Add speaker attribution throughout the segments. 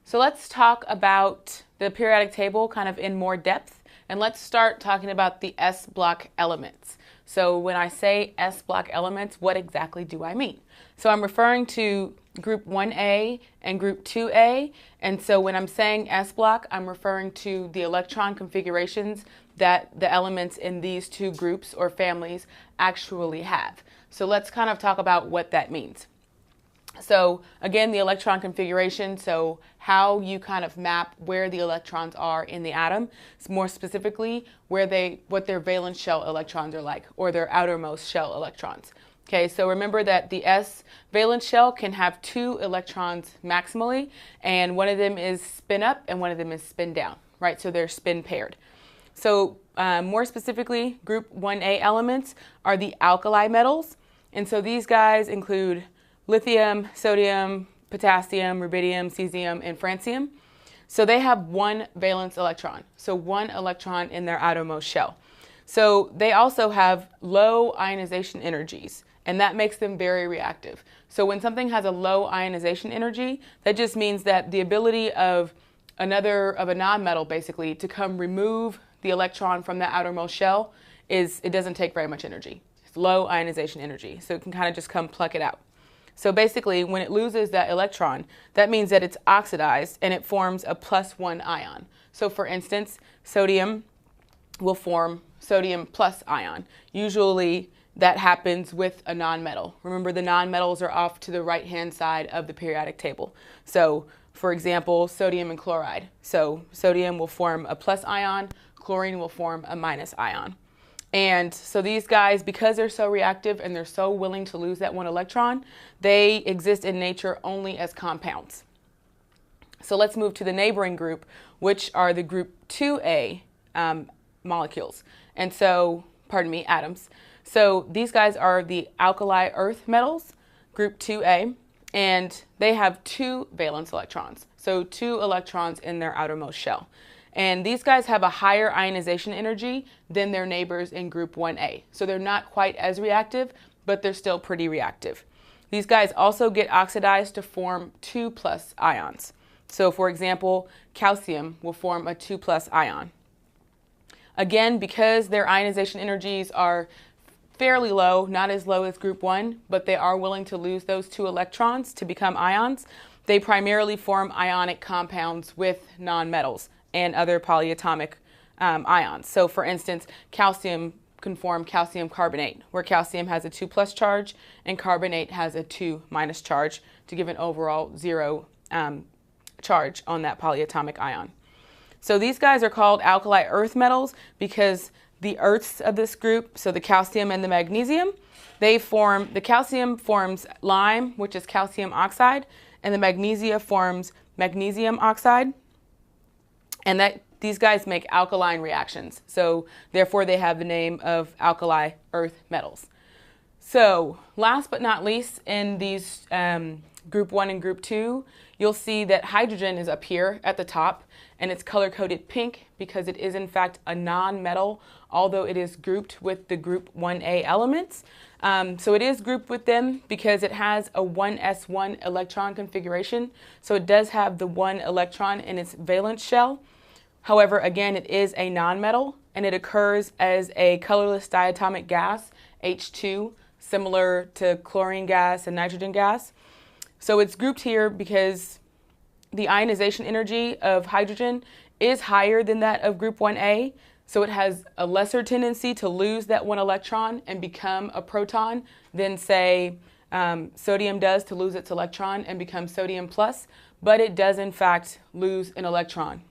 Speaker 1: So let's talk about the periodic table kind of in more depth, and let's start talking about the S block elements. So when I say S block elements, what exactly do I mean? So I'm referring to group 1A and group 2A, and so when I'm saying S block, I'm referring to the electron configurations that the elements in these two groups or families actually have. So let's kind of talk about what that means. So again, the electron configuration, so how you kind of map where the electrons are in the atom, more specifically what their valence shell electrons are like, or their outermost shell electrons. Okay, so remember that the S valence shell can have 2 electrons maximally, and one of them is spin up and one of them is spin down, right? So they're spin paired. So more specifically, group 1A elements are the alkali metals, and so these guys include lithium, sodium, potassium, rubidium, cesium, and francium. So they have 1 valence electron, so 1 electron in their outermost shell. So they also have low ionization energies, and that makes them very reactive. So when something has a low ionization energy, that just means that the ability of a nonmetal basically to come remove the electron from the outermost shell it doesn't take very much energy. It's low ionization energy, so it can kind of just come pluck it out. So basically, when it loses that electron, that means that it's oxidized and it forms a +1 ion. So for instance, sodium will form sodium plus ion. Usually that happens with a nonmetal. Remember, the nonmetals are off to the right-hand side of the periodic table. So for example, sodium and chloride. So sodium will form a plus ion, chlorine will form a minus ion. And so these guys, because they're so reactive and they're so willing to lose that 1 electron, they exist in nature only as compounds. So let's move to the neighboring group, which are the group 2A molecules. And so, atoms. So these guys are the alkali earth metals, group 2A, and they have 2 valence electrons. So 2 electrons in their outermost shell. And these guys have a higher ionization energy than their neighbors in group 1A. So they're not quite as reactive, but they're still pretty reactive. These guys also get oxidized to form 2+ ions. So for example, calcium will form a 2+ ion. Again, because their ionization energies are fairly low, not as low as group 1, but they are willing to lose those 2 electrons to become ions, they primarily form ionic compounds with nonmetals and other polyatomic ions. So for instance, calcium can form calcium carbonate, where calcium has a 2+ charge and carbonate has a 2- charge to give an overall 0 charge on that polyatomic ion. So these guys are called alkali earth metals because the earths of this group, so the calcium and the magnesium, the calcium forms lime, which is calcium oxide, and the magnesia forms magnesium oxide. And these guys make alkaline reactions. So therefore they have the name of alkali earth metals. So last but not least, in these group 1 and group 2, you'll see that hydrogen is up here at the top, and it's color-coded pink because it is in fact a non-metal, although it is grouped with the group 1A elements. So it is grouped with them because it has a 1s1 electron configuration. So it does have the 1 electron in its valence shell. However, again, it is a nonmetal, and it occurs as a colorless diatomic gas, H2, similar to chlorine gas and nitrogen gas. So it's grouped here because the ionization energy of hydrogen is higher than that of group 1A, so it has a lesser tendency to lose that 1 electron and become a proton than, say, sodium does to lose its electron and become sodium plus, but it does in fact lose an electron.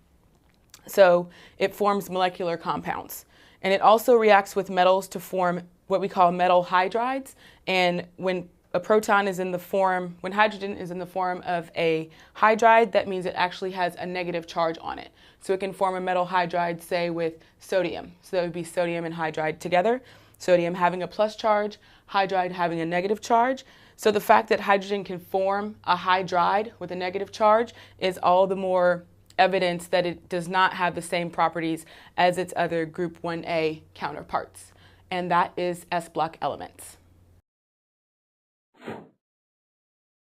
Speaker 1: So it forms molecular compounds. And it also reacts with metals to form what we call metal hydrides. And when hydrogen is in the form of a hydride, that means it actually has a negative charge on it. So it can form a metal hydride, say, with sodium. So that would be sodium and hydride together. Sodium having a plus charge, hydride having a negative charge. So the fact that hydrogen can form a hydride with a negative charge is all the more evidence that it does not have the same properties as its other group 1A counterparts. And that is S block elements.